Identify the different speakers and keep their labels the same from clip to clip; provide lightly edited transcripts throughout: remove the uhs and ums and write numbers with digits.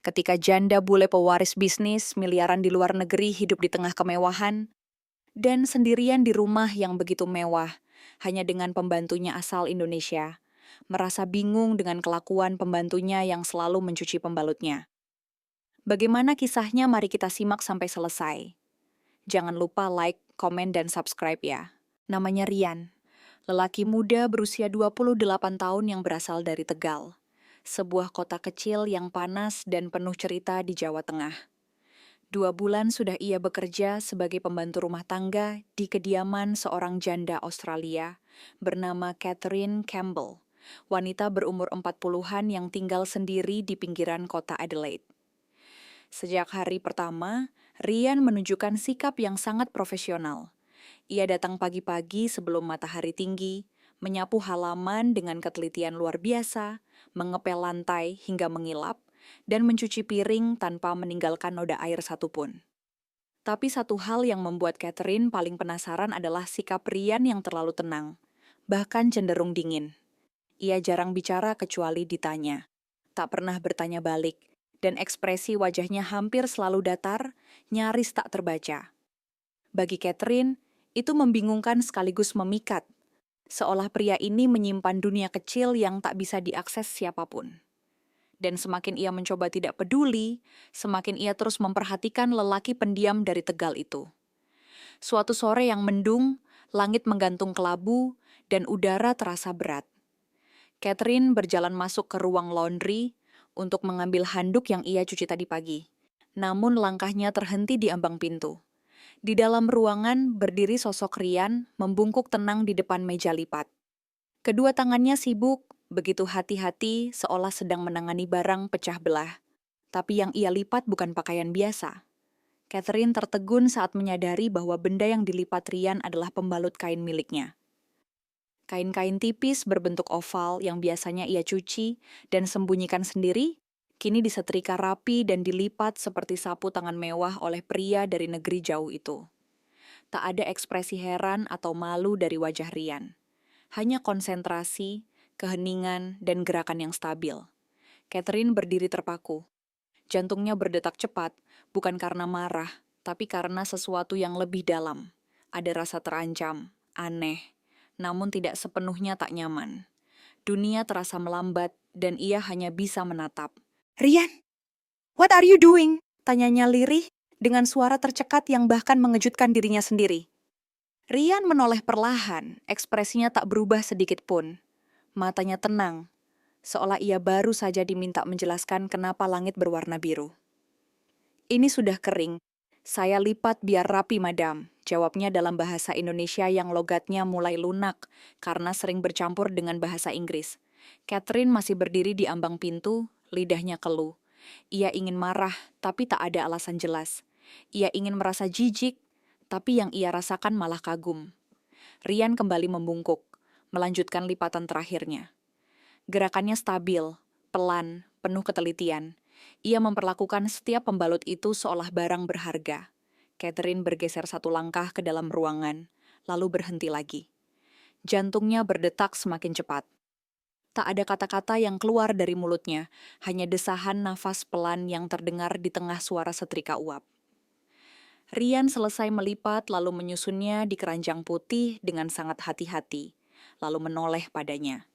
Speaker 1: Ketika janda bule pewaris bisnis miliaran di luar negeri hidup di tengah kemewahan, dan sendirian di rumah yang begitu mewah, hanya dengan pembantunya asal Indonesia, merasa bingung dengan kelakuan pembantunya yang selalu mencuci pembalutnya. Bagaimana kisahnya mari kita simak sampai selesai. Jangan lupa like, komen, dan subscribe ya. Namanya Rian, lelaki muda berusia 28 tahun yang berasal dari Tegal, sebuah kota kecil yang panas dan penuh cerita di Jawa Tengah. 2 bulan sudah ia bekerja sebagai pembantu rumah tangga di kediaman seorang janda Australia bernama Catherine Campbell, wanita berumur 40-an yang tinggal sendiri di pinggiran kota Adelaide. Sejak hari pertama, Rian menunjukkan sikap yang sangat profesional. Ia datang pagi-pagi sebelum matahari tinggi, menyapu halaman dengan ketelitian luar biasa, mengepel lantai hingga mengilap, dan mencuci piring tanpa meninggalkan noda air satupun. Tapi satu hal yang membuat Catherine paling penasaran adalah sikap Rian yang terlalu tenang, bahkan cenderung dingin. Ia jarang bicara kecuali ditanya, tak pernah bertanya balik, dan ekspresi wajahnya hampir selalu datar, nyaris tak terbaca. Bagi Catherine, itu membingungkan sekaligus memikat, seolah pria ini menyimpan dunia kecil yang tak bisa diakses siapapun. Dan semakin ia mencoba tidak peduli, semakin ia terus memperhatikan lelaki pendiam dari Tegal itu. Suatu sore yang mendung, langit menggantung kelabu, dan udara terasa berat. Catherine berjalan masuk ke ruang laundry untuk mengambil handuk yang ia cuci tadi pagi. Namun langkahnya terhenti di ambang pintu. Di dalam ruangan berdiri sosok Rian membungkuk tenang di depan meja lipat. Kedua tangannya sibuk, begitu hati-hati seolah sedang menangani barang pecah belah. Tapi yang ia lipat bukan pakaian biasa. Catherine tertegun saat menyadari bahwa benda yang dilipat Rian adalah pembalut kain miliknya. Kain-kain tipis berbentuk oval yang biasanya ia cuci dan sembunyikan sendiri, kini disetrika rapi dan dilipat seperti sapu tangan mewah oleh pria dari negeri jauh itu. Tak ada ekspresi heran atau malu dari wajah Rian. Hanya konsentrasi, keheningan, dan gerakan yang stabil. Catherine berdiri terpaku. Jantungnya berdetak cepat, bukan karena marah, tapi karena sesuatu yang lebih dalam. Ada rasa terancam, aneh, namun tidak sepenuhnya tak nyaman. Dunia terasa melambat, dan ia hanya bisa menatap. "Rian, what are you doing?" tanyanya lirih, dengan suara tercekat yang bahkan mengejutkan dirinya sendiri. Rian menoleh perlahan, ekspresinya tak berubah sedikit pun. Matanya tenang, seolah ia baru saja diminta menjelaskan kenapa langit berwarna biru. "Ini sudah kering. Saya lipat biar rapi, madam," jawabnya dalam bahasa Indonesia yang logatnya mulai lunak karena sering bercampur dengan bahasa Inggris. Catherine masih berdiri di ambang pintu, lidahnya keluh. Ia ingin marah, tapi tak ada alasan jelas. Ia ingin merasa jijik, tapi yang ia rasakan malah kagum. Rian kembali membungkuk, melanjutkan lipatan terakhirnya. Gerakannya stabil, pelan, penuh ketelitian. Ia memperlakukan setiap pembalut itu seolah barang berharga. Catherine bergeser satu langkah ke dalam ruangan, lalu berhenti lagi. Jantungnya berdetak semakin cepat. Tak ada kata-kata yang keluar dari mulutnya, hanya desahan nafas pelan yang terdengar di tengah suara setrika uap. Rian selesai melipat lalu menyusunnya di keranjang putih dengan sangat hati-hati, lalu menoleh padanya.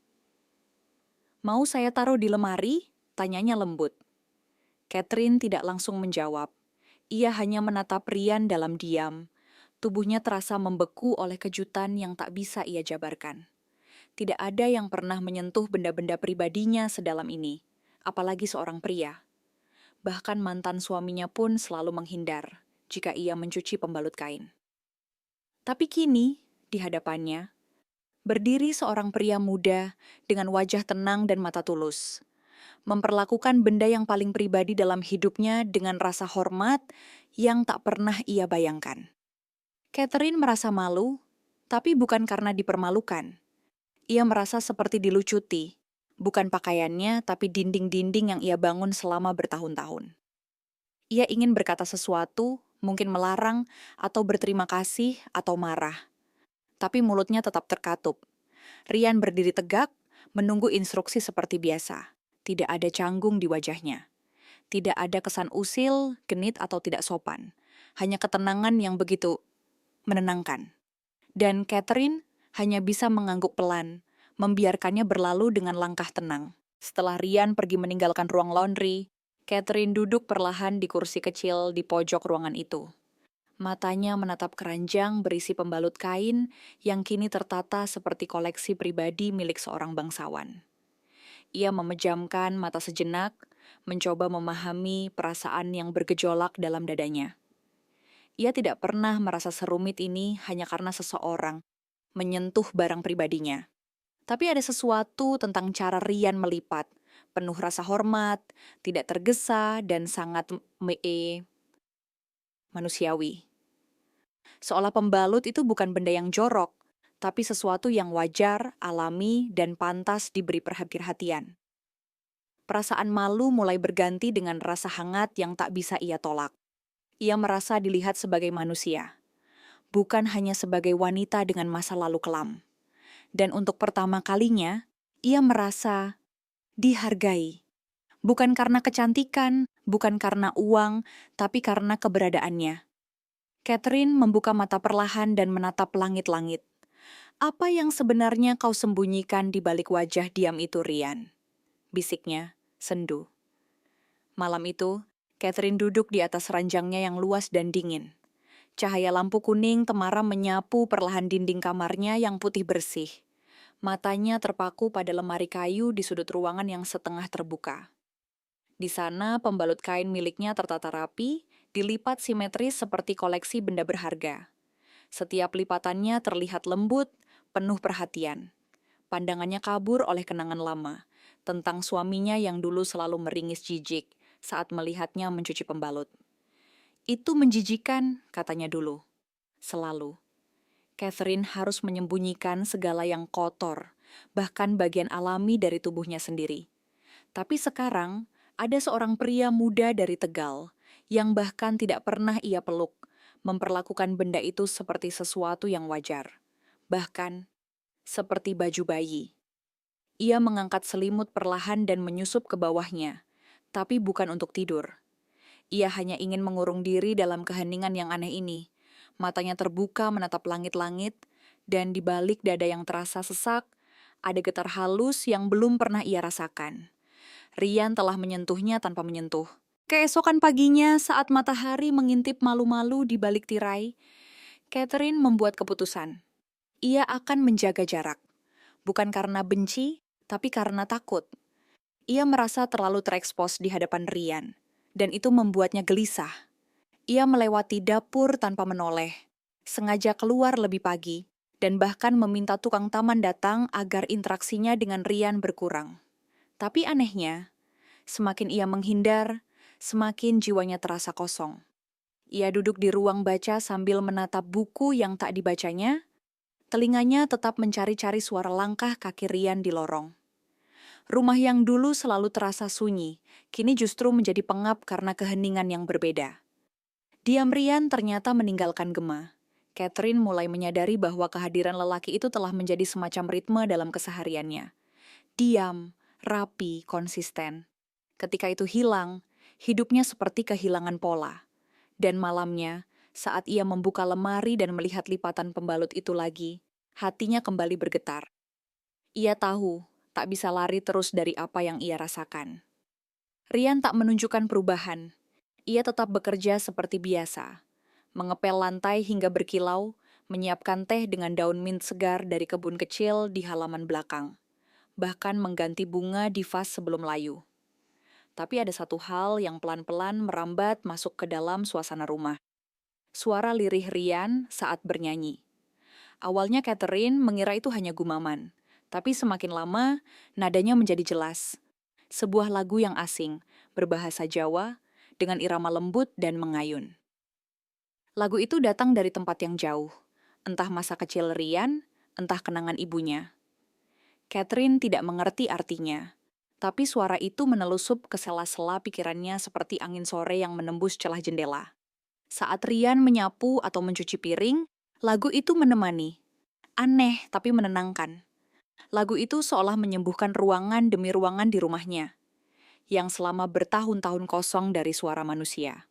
Speaker 1: "Mau saya taruh di lemari?" tanyanya lembut. Catherine tidak langsung menjawab. Ia hanya menatap Rian dalam diam. Tubuhnya terasa membeku oleh kejutan yang tak bisa ia jabarkan. Tidak ada yang pernah menyentuh benda-benda pribadinya sedalam ini, apalagi seorang pria. Bahkan mantan suaminya pun selalu menghindar jika ia mencuci pembalut kain. Tapi kini, di hadapannya, berdiri seorang pria muda dengan wajah tenang dan mata tulus. Memperlakukan benda yang paling pribadi dalam hidupnya dengan rasa hormat yang tak pernah ia bayangkan. Catherine merasa malu, tapi bukan karena dipermalukan. Ia merasa seperti dilucuti, bukan pakaiannya, tapi dinding-dinding yang ia bangun selama bertahun-tahun. Ia ingin berkata sesuatu, mungkin melarang, atau berterima kasih, atau marah. Tapi mulutnya tetap terkatup. Rian berdiri tegak, menunggu instruksi seperti biasa. Tidak ada canggung di wajahnya. Tidak ada kesan usil, genit, atau tidak sopan. Hanya ketenangan yang begitu menenangkan. Dan Catherine hanya bisa mengangguk pelan, membiarkannya berlalu dengan langkah tenang. Setelah Ryan pergi meninggalkan ruang laundry, Catherine duduk perlahan di kursi kecil di pojok ruangan itu. Matanya menatap keranjang berisi pembalut kain yang kini tertata seperti koleksi pribadi milik seorang bangsawan. Ia memejamkan mata sejenak, mencoba memahami perasaan yang bergejolak dalam dadanya. Ia tidak pernah merasa serumit ini hanya karena seseorang menyentuh barang pribadinya. Tapi ada sesuatu tentang cara Ryan melipat, penuh rasa hormat, tidak tergesa, dan sangat manusiawi. Seolah pembalut itu bukan benda yang jorok, tapi sesuatu yang wajar, alami, dan pantas diberi perhatian. Perasaan malu mulai berganti dengan rasa hangat yang tak bisa ia tolak. Ia merasa dilihat sebagai manusia, bukan hanya sebagai wanita dengan masa lalu kelam. Dan untuk pertama kalinya, ia merasa dihargai. Bukan karena kecantikan, bukan karena uang, tapi karena keberadaannya. Catherine membuka mata perlahan dan menatap langit-langit. Apa yang sebenarnya kau sembunyikan di balik wajah diam itu, Ryan? Bisiknya, sendu. Malam itu, Catherine duduk di atas ranjangnya yang luas dan dingin. Cahaya lampu kuning temaram menyapu perlahan dinding kamarnya yang putih bersih. Matanya terpaku pada lemari kayu di sudut ruangan yang setengah terbuka. Di sana, pembalut kain miliknya tertata rapi, dilipat simetris seperti koleksi benda berharga. Setiap lipatannya terlihat lembut, penuh perhatian. Pandangannya kabur oleh kenangan lama, tentang suaminya yang dulu selalu meringis jijik saat melihatnya mencuci pembalut. Itu menjijikan, katanya dulu. Selalu. Catherine harus menyembunyikan segala yang kotor, bahkan bagian alami dari tubuhnya sendiri. Tapi sekarang, ada seorang pria muda dari Tegal, yang bahkan tidak pernah ia peluk, memperlakukan benda itu seperti sesuatu yang wajar. Bahkan, seperti baju bayi. Ia mengangkat selimut perlahan dan menyusup ke bawahnya, tapi bukan untuk tidur. Ia hanya ingin mengurung diri dalam keheningan yang aneh ini. Matanya terbuka menatap langit-langit, dan di balik dada yang terasa sesak, ada getar halus yang belum pernah ia rasakan. Ryan telah menyentuhnya tanpa menyentuh. Keesokan paginya, saat matahari mengintip malu-malu di balik tirai, Catherine membuat keputusan. Ia akan menjaga jarak. Bukan karena benci, tapi karena takut. Ia merasa terlalu terekspos di hadapan Ryan, dan itu membuatnya gelisah. Ia melewati dapur tanpa menoleh, sengaja keluar lebih pagi, dan bahkan meminta tukang taman datang agar interaksinya dengan Ryan berkurang. Tapi anehnya, semakin ia menghindar, semakin jiwanya terasa kosong. Ia duduk di ruang baca sambil menatap buku yang tak dibacanya. Telinganya tetap mencari-cari suara langkah kaki Ryan di lorong. Rumah yang dulu selalu terasa sunyi, kini justru menjadi pengap karena keheningan yang berbeda. Diam Ryan ternyata meninggalkan gema. Catherine mulai menyadari bahwa kehadiran lelaki itu telah menjadi semacam ritme dalam kesehariannya. Diam, rapi, konsisten. Ketika itu hilang, hidupnya seperti kehilangan pola. Dan malamnya, saat ia membuka lemari dan melihat lipatan pembalut itu lagi, hatinya kembali bergetar. Ia tahu, tak bisa lari terus dari apa yang ia rasakan. Ryan tak menunjukkan perubahan. Ia tetap bekerja seperti biasa. Mengepel lantai hingga berkilau, menyiapkan teh dengan daun mint segar dari kebun kecil di halaman belakang. Bahkan mengganti bunga di vas sebelum layu. Tapi ada satu hal yang pelan-pelan merambat masuk ke dalam suasana rumah. Suara lirih Ryan saat bernyanyi. Awalnya Catherine mengira itu hanya gumaman. Tapi semakin lama, nadanya menjadi jelas. Sebuah lagu yang asing, berbahasa Jawa, dengan irama lembut dan mengayun. Lagu itu datang dari tempat yang jauh. Entah masa kecil Ryan, entah kenangan ibunya. Catherine tidak mengerti artinya. Tapi suara itu menelusup ke sela-sela pikirannya seperti angin sore yang menembus celah jendela. Saat Ryan menyapu atau mencuci piring, lagu itu menemani. Aneh tapi menenangkan. Lagu itu seolah menyembuhkan ruangan demi ruangan di rumahnya. yang selama bertahun-tahun kosong dari suara manusia.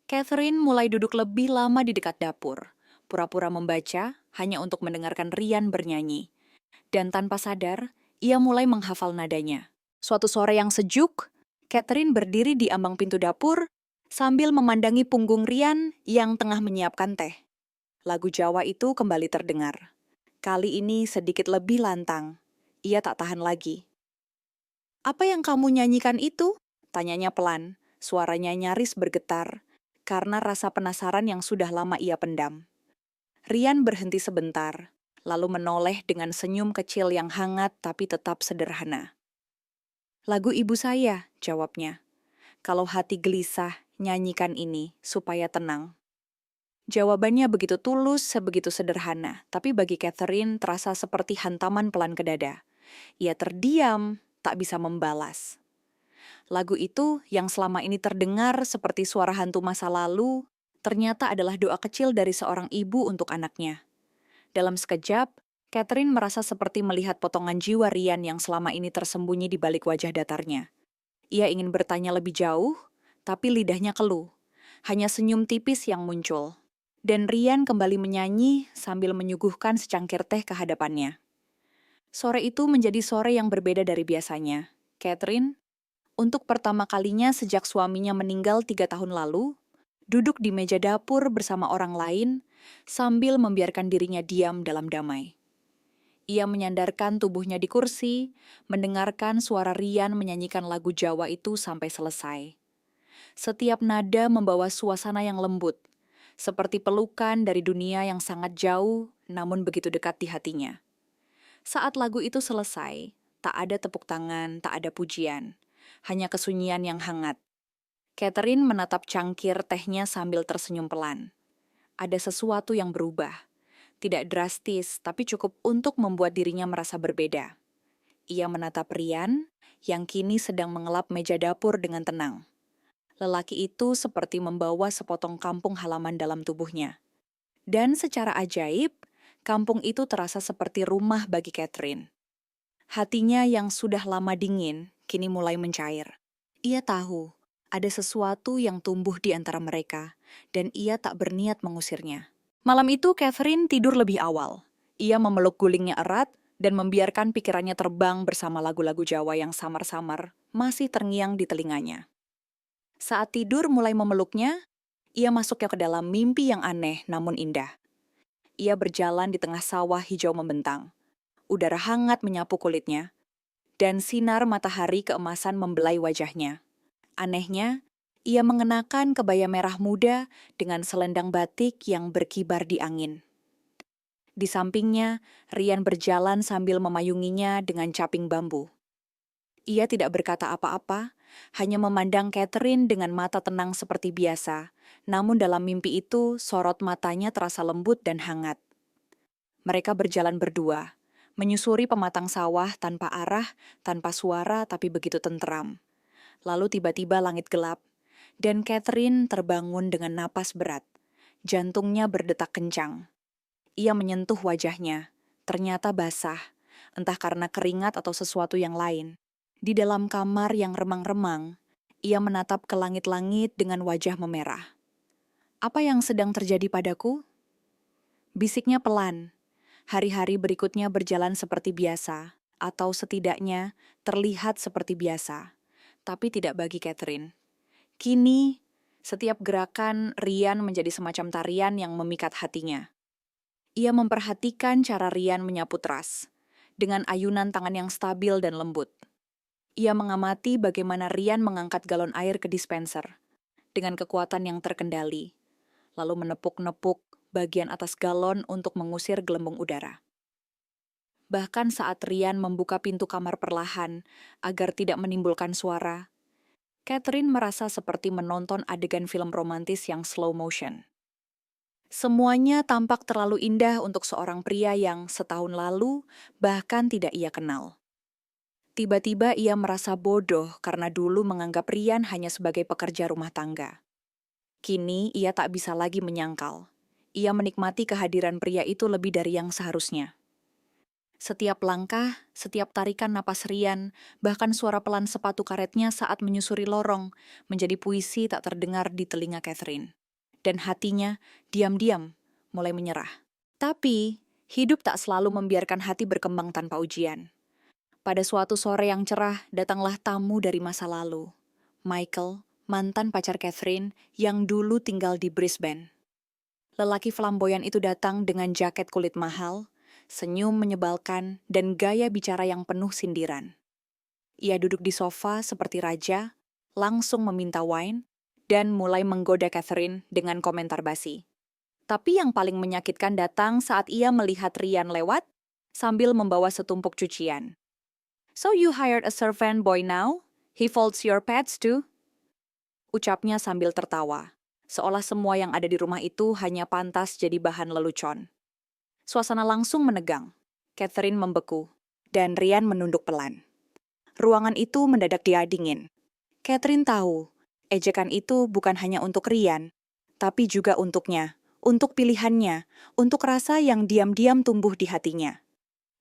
Speaker 1: Catherine mulai duduk lebih lama di dekat dapur, pura-pura membaca hanya untuk mendengarkan Ryan bernyanyi. Dan tanpa sadar, ia mulai menghafal nadanya. Suatu sore yang sejuk, Catherine berdiri di ambang pintu dapur sambil memandangi punggung Ryan yang tengah menyiapkan teh. Lagu Jawa itu kembali terdengar. Kali ini sedikit lebih lantang. Ia tak tahan lagi. "Apa yang kamu nyanyikan itu?" tanyanya pelan. Suaranya nyaris bergetar karena rasa penasaran yang sudah lama ia pendam. Ryan berhenti sebentar, lalu menoleh dengan senyum kecil yang hangat tapi tetap sederhana. "Lagu ibu saya," jawabnya. "Kalau hati gelisah, nyanyikan ini supaya tenang." Jawabannya begitu tulus, sebegitu sederhana, tapi bagi Catherine terasa seperti hantaman pelan ke dada. Ia terdiam, tak bisa membalas. Lagu itu yang selama ini terdengar seperti suara hantu masa lalu, ternyata adalah doa kecil dari seorang ibu untuk anaknya. Dalam sekejap, Catherine merasa seperti melihat potongan jiwa Ryan yang selama ini tersembunyi di balik wajah datarnya. Ia ingin bertanya lebih jauh, tapi lidahnya keluh. Hanya senyum tipis yang muncul. Dan Ryan kembali menyanyi sambil menyuguhkan secangkir teh ke hadapannya. Sore itu menjadi sore yang berbeda dari biasanya. Catherine, untuk pertama kalinya sejak suaminya meninggal 3 tahun lalu, duduk di meja dapur bersama orang lain sambil membiarkan dirinya diam dalam damai. Ia menyandarkan tubuhnya di kursi, mendengarkan suara Ryan menyanyikan lagu Jawa itu sampai selesai. Setiap nada membawa suasana yang lembut, seperti pelukan dari dunia yang sangat jauh namun begitu dekat di hatinya. Saat lagu itu selesai, tak ada tepuk tangan, tak ada pujian, hanya kesunyian yang hangat. Catherine menatap cangkir tehnya sambil tersenyum pelan. Ada sesuatu yang berubah. Tidak drastis, tapi cukup untuk membuat dirinya merasa berbeda. Ia menatap Ryan, yang kini sedang mengelap meja dapur dengan tenang. Lelaki itu seperti membawa sepotong kampung halaman dalam tubuhnya. Dan secara ajaib, kampung itu terasa seperti rumah bagi Catherine. Hatinya yang sudah lama dingin, kini mulai mencair. Ia tahu, ada sesuatu yang tumbuh di antara mereka, dan ia tak berniat mengusirnya. Malam itu Catherine tidur lebih awal. Ia memeluk gulingnya erat dan membiarkan pikirannya terbang bersama lagu-lagu Jawa yang samar-samar masih terngiang di telinganya. Saat tidur mulai memeluknya, ia masuknya ke dalam mimpi yang aneh namun indah. Ia berjalan di tengah sawah hijau membentang. Udara hangat menyapu kulitnya, dan sinar matahari keemasan membelai wajahnya. Anehnya, ia mengenakan kebaya merah muda dengan selendang batik yang berkibar di angin. Di sampingnya, Ryan berjalan sambil memayunginya dengan caping bambu. Ia tidak berkata apa-apa, hanya memandang Catherine dengan mata tenang seperti biasa, namun dalam mimpi itu sorot matanya terasa lembut dan hangat. Mereka berjalan berdua, menyusuri pematang sawah tanpa arah, tanpa suara tapi begitu tenteram. Lalu tiba-tiba langit gelap, dan Catherine terbangun dengan napas berat. Jantungnya berdetak kencang. Ia menyentuh wajahnya, ternyata basah, entah karena keringat atau sesuatu yang lain. Di dalam kamar yang remang-remang, ia menatap ke langit-langit dengan wajah memerah. "Apa yang sedang terjadi padaku?" Bisiknya pelan. Hari-hari berikutnya berjalan seperti biasa, atau setidaknya terlihat seperti biasa. Tapi tidak bagi Catherine. Kini, setiap gerakan Ryan menjadi semacam tarian yang memikat hatinya. Ia memperhatikan cara Ryan menyapu teras, dengan ayunan tangan yang stabil dan lembut. Ia mengamati bagaimana Ryan mengangkat galon air ke dispenser, dengan kekuatan yang terkendali, lalu menepuk-nepuk bagian atas galon untuk mengusir gelembung udara. Bahkan saat Ryan membuka pintu kamar perlahan agar tidak menimbulkan suara, Catherine merasa seperti menonton adegan film romantis yang slow motion. Semuanya tampak terlalu indah untuk seorang pria yang setahun lalu bahkan tidak ia kenal. Tiba-tiba ia merasa bodoh karena dulu menganggap Ryan hanya sebagai pekerja rumah tangga. Kini ia tak bisa lagi menyangkal. Ia menikmati kehadiran pria itu lebih dari yang seharusnya. Setiap langkah, setiap tarikan napas Rian, bahkan suara pelan sepatu karetnya saat menyusuri lorong, menjadi puisi tak terdengar di telinga Catherine. Dan hatinya, diam-diam, mulai menyerah. Tapi, hidup tak selalu membiarkan hati berkembang tanpa ujian. Pada suatu sore yang cerah, datanglah tamu dari masa lalu. Michael, mantan pacar Catherine, yang dulu tinggal di Brisbane. Lelaki flamboyan itu datang dengan jaket kulit mahal, senyum menyebalkan, dan gaya bicara yang penuh sindiran. Ia duduk di sofa seperti raja, langsung meminta wine, dan mulai menggoda Catherine dengan komentar basi. Tapi yang paling menyakitkan datang saat ia melihat Rian lewat, sambil membawa setumpuk cucian. "So you hired a servant boy now? He folds your pets too?" Ucapnya sambil tertawa, seolah semua yang ada di rumah itu hanya pantas jadi bahan lelucon. Suasana langsung menegang. Catherine membeku, dan Rian menunduk pelan. Ruangan itu mendadak dia dingin. Catherine tahu, ejekan itu bukan hanya untuk Rian, tapi juga untuknya, untuk pilihannya, untuk rasa yang diam-diam tumbuh di hatinya.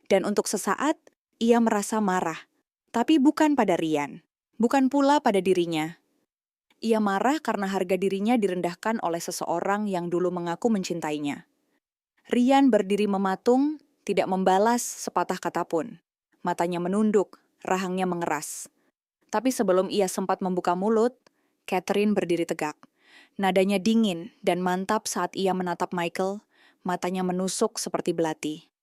Speaker 1: Dan untuk sesaat, ia merasa marah, tapi bukan pada Rian, bukan pula pada dirinya. Ia marah karena harga dirinya direndahkan oleh seseorang yang dulu mengaku mencintainya. Rian berdiri mematung, tidak membalas sepatah kata pun. Matanya menunduk, rahangnya mengeras. Tapi sebelum ia sempat membuka mulut, Catherine berdiri tegak. Nadanya dingin dan mantap saat ia menatap Michael, matanya menusuk seperti belati.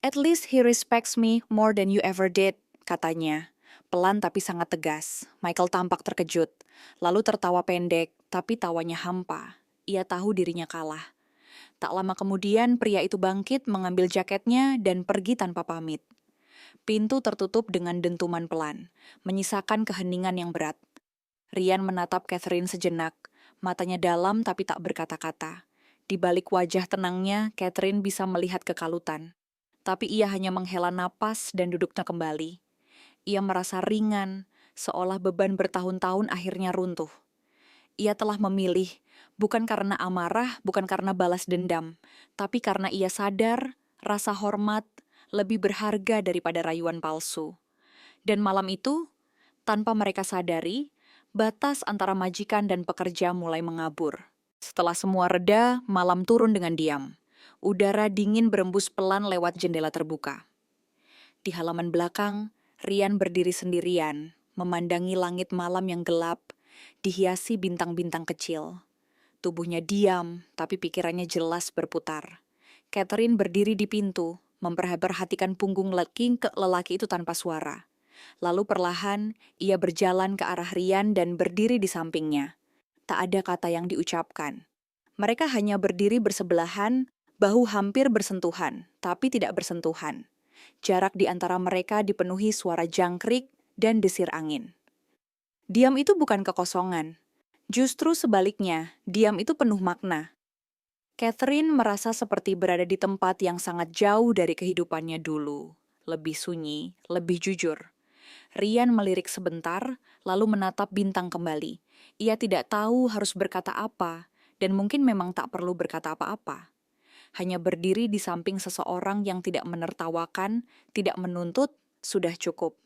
Speaker 1: "At least he respects me more than you ever did," katanya. Pelan tapi sangat tegas. Michael tampak terkejut, lalu tertawa pendek, tapi tawanya hampa. Ia tahu dirinya kalah. Tak lama kemudian, pria itu bangkit mengambil jaketnya dan pergi tanpa pamit. Pintu tertutup dengan dentuman pelan, menyisakan keheningan yang berat. Rian menatap Catherine sejenak, matanya dalam tapi tak berkata-kata. Di balik wajah tenangnya, Catherine bisa melihat kekalutan. Tapi ia hanya menghela napas dan duduknya kembali. Ia merasa ringan, seolah beban bertahun-tahun akhirnya runtuh. Ia telah memilih, bukan karena amarah, bukan karena balas dendam, tapi karena ia sadar rasa hormat lebih berharga daripada rayuan palsu. Dan malam itu, tanpa mereka sadari, batas antara majikan dan pekerja mulai mengabur. Setelah semua reda, malam turun dengan diam. Udara dingin berembus pelan lewat jendela terbuka. Di halaman belakang, Rian berdiri sendirian, memandangi langit malam yang gelap, dihiasi bintang-bintang kecil. Tubuhnya diam, tapi pikirannya jelas berputar. Catherine berdiri di pintu, memperhatikan punggung lelaki itu tanpa suara. Lalu perlahan, ia berjalan ke arah Rian dan berdiri di sampingnya. Tak ada kata yang diucapkan. Mereka hanya berdiri bersebelahan, bahu hampir bersentuhan, tapi tidak bersentuhan. Jarak di antara mereka dipenuhi suara jangkrik dan desir angin. Diam itu bukan kekosongan. Justru sebaliknya, diam itu penuh makna. Catherine merasa seperti berada di tempat yang sangat jauh dari kehidupannya dulu. Lebih sunyi, lebih jujur. Rian melirik sebentar, lalu menatap bintang kembali. Ia tidak tahu harus berkata apa, dan mungkin memang tak perlu berkata apa-apa. Hanya berdiri di samping seseorang yang tidak menertawakan, tidak menuntut, sudah cukup.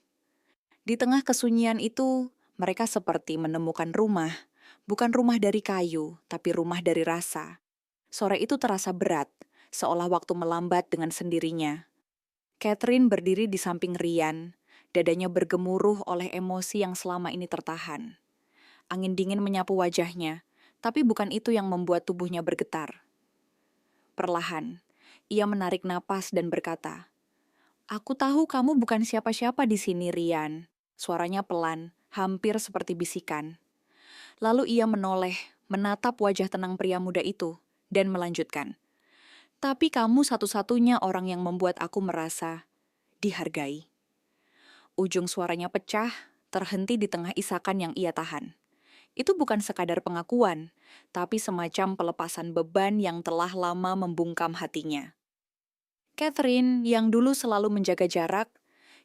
Speaker 1: Di tengah kesunyian itu, mereka seperti menemukan rumah. Bukan rumah dari kayu, tapi rumah dari rasa. Sore itu terasa berat, seolah waktu melambat dengan sendirinya. Catherine berdiri di samping Rian, dadanya bergemuruh oleh emosi yang selama ini tertahan. Angin dingin menyapu wajahnya, tapi bukan itu yang membuat tubuhnya bergetar. Perlahan, ia menarik napas dan berkata, "Aku tahu kamu bukan siapa-siapa di sini, Rian." Suaranya pelan, hampir seperti bisikan. Lalu ia menoleh, menatap wajah tenang pria muda itu, dan melanjutkan, "Tapi kamu satu-satunya orang yang membuat aku merasa dihargai." Ujung suaranya pecah, terhenti di tengah isakan yang ia tahan. Itu bukan sekadar pengakuan, tapi semacam pelepasan beban yang telah lama membungkam hatinya. Catherine, yang dulu selalu menjaga jarak,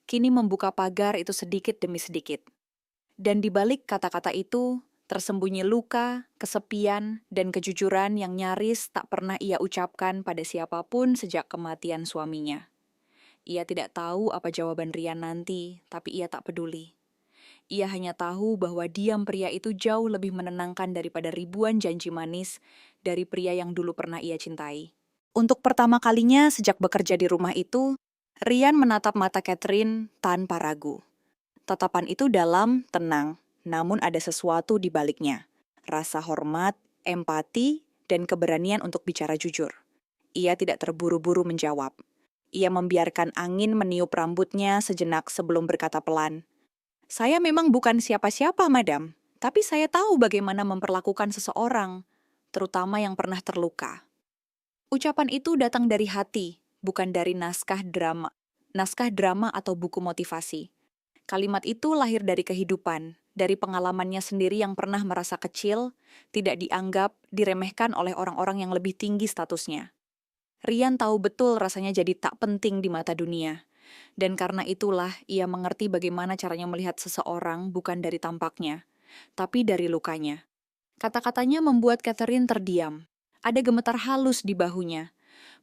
Speaker 1: kini membuka pagar itu sedikit demi sedikit. Dan di balik kata-kata itu, tersembunyi luka, kesepian, dan kejujuran yang nyaris tak pernah ia ucapkan pada siapapun sejak kematian suaminya. Ia tidak tahu apa jawaban Rian nanti, tapi ia tak peduli. Ia hanya tahu bahwa diam pria itu jauh lebih menenangkan daripada ribuan janji manis dari pria yang dulu pernah ia cintai. Untuk pertama kalinya sejak bekerja di rumah itu, Rian menatap mata Catherine tanpa ragu. Tatapan itu dalam, tenang, namun ada sesuatu di baliknya. Rasa hormat, empati, dan keberanian untuk bicara jujur. Ia tidak terburu-buru menjawab. Ia membiarkan angin meniup rambutnya sejenak sebelum berkata pelan. Saya memang bukan siapa-siapa, madam. Tapi saya tahu bagaimana memperlakukan seseorang, terutama yang pernah terluka. Ucapan itu datang dari hati, bukan dari naskah drama atau buku motivasi. Kalimat itu lahir dari kehidupan, dari pengalamannya sendiri yang pernah merasa kecil, tidak dianggap, diremehkan oleh orang-orang yang lebih tinggi statusnya. Rian tahu betul rasanya jadi tak penting di mata dunia. Dan karena itulah ia mengerti bagaimana caranya melihat seseorang bukan dari tampaknya, tapi dari lukanya. Kata-katanya membuat Catherine terdiam. Ada gemetar halus di bahunya.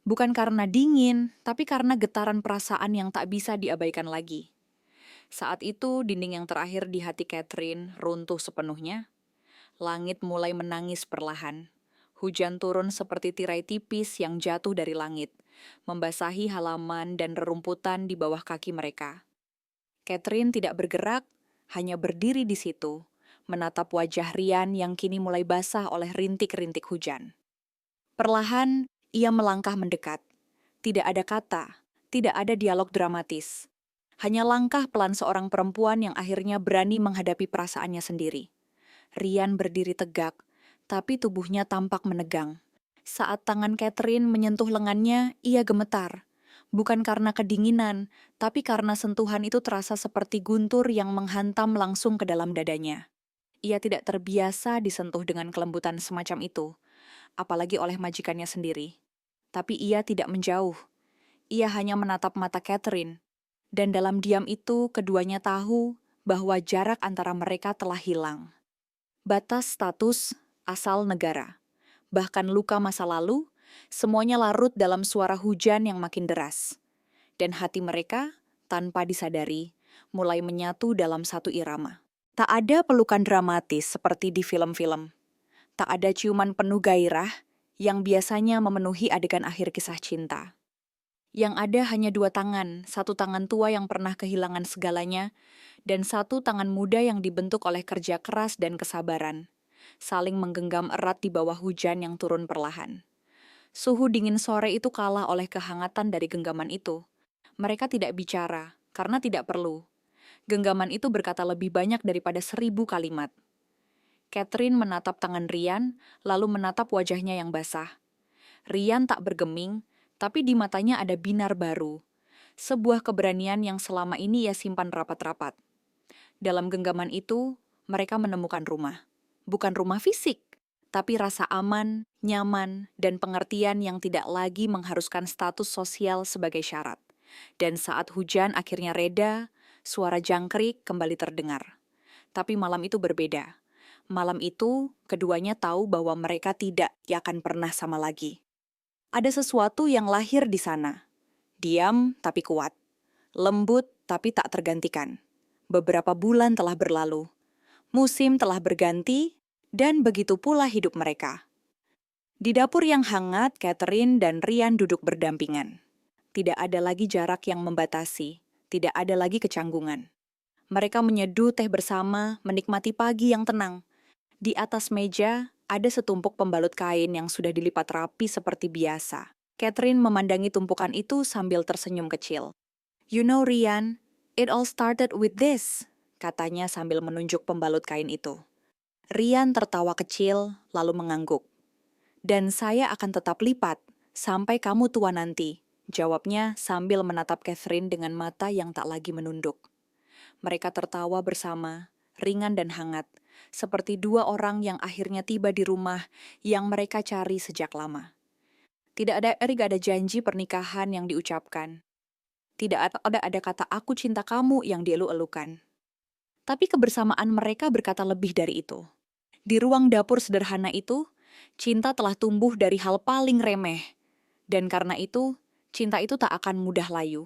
Speaker 1: Bukan karena dingin, tapi karena getaran perasaan yang tak bisa diabaikan lagi. Saat itu, dinding yang terakhir di hati Catherine runtuh sepenuhnya. Langit mulai menangis perlahan. Hujan turun seperti tirai tipis yang jatuh dari langit, membasahi halaman dan rerumputan di bawah kaki mereka. Catherine tidak bergerak, hanya berdiri di situ, menatap wajah Rian yang kini mulai basah oleh rintik-rintik hujan. Perlahan, ia melangkah mendekat. Tidak ada kata, tidak ada dialog dramatis. Hanya langkah pelan seorang perempuan yang akhirnya berani menghadapi perasaannya sendiri. Rian berdiri tegak, tapi tubuhnya tampak menegang. Saat tangan Catherine menyentuh lengannya, ia gemetar. Bukan karena kedinginan, tapi karena sentuhan itu terasa seperti guntur yang menghantam langsung ke dalam dadanya. Ia tidak terbiasa disentuh dengan kelembutan semacam itu, apalagi oleh majikannya sendiri. Tapi ia tidak menjauh. Ia hanya menatap mata Catherine. Dan dalam diam itu, keduanya tahu bahwa jarak antara mereka telah hilang. Batas status, asal negara, bahkan luka masa lalu, semuanya larut dalam suara hujan yang makin deras. Dan hati mereka, tanpa disadari, mulai menyatu dalam satu irama. Tak ada pelukan dramatis seperti di film-film. Tak ada ciuman penuh gairah yang biasanya memenuhi adegan akhir kisah cinta. Yang ada hanya dua tangan, satu tangan tua yang pernah kehilangan segalanya, dan satu tangan muda yang dibentuk oleh kerja keras dan kesabaran, saling menggenggam erat di bawah hujan yang turun perlahan. Suhu dingin sore itu kalah oleh kehangatan dari genggaman itu. Mereka tidak bicara, karena tidak perlu. Genggaman itu berkata lebih banyak daripada 1000 kalimat. Catherine menatap tangan Rian, lalu menatap wajahnya yang basah. Rian tak bergeming, tapi di matanya ada binar baru. Sebuah keberanian yang selama ini ia simpan rapat-rapat. Dalam genggaman itu, mereka menemukan rumah. Bukan rumah fisik, tapi rasa aman, nyaman, dan pengertian yang tidak lagi mengharuskan status sosial sebagai syarat. Dan saat hujan akhirnya reda, suara jangkrik kembali terdengar. Tapi malam itu berbeda. Malam itu, keduanya tahu bahwa mereka tidak akan pernah sama lagi. Ada sesuatu yang lahir di sana. Diam tapi kuat. Lembut tapi tak tergantikan. Beberapa bulan telah berlalu. Musim telah berganti, dan begitu pula hidup mereka. Di dapur yang hangat, Catherine dan Rian duduk berdampingan. Tidak ada lagi jarak yang membatasi, tidak ada lagi kecanggungan. Mereka menyeduh teh bersama, menikmati pagi yang tenang. Di atas meja, ada setumpuk pembalut kain yang sudah dilipat rapi seperti biasa. Catherine memandangi tumpukan itu sambil tersenyum kecil. You know, Rian, it all started with this, katanya sambil menunjuk pembalut kain itu. Rian tertawa kecil, lalu mengangguk. Dan saya akan tetap lipat, sampai kamu tua nanti, jawabnya sambil menatap Catherine dengan mata yang tak lagi menunduk. Mereka tertawa bersama, ringan dan hangat, seperti dua orang yang akhirnya tiba di rumah yang mereka cari sejak lama. Tidak ada janji pernikahan yang diucapkan. Tidak ada kata aku cinta kamu yang dielu-elukan. Tapi kebersamaan mereka berkata lebih dari itu. Di ruang dapur sederhana itu, cinta telah tumbuh dari hal paling remeh. Dan karena itu, cinta itu tak akan mudah layu.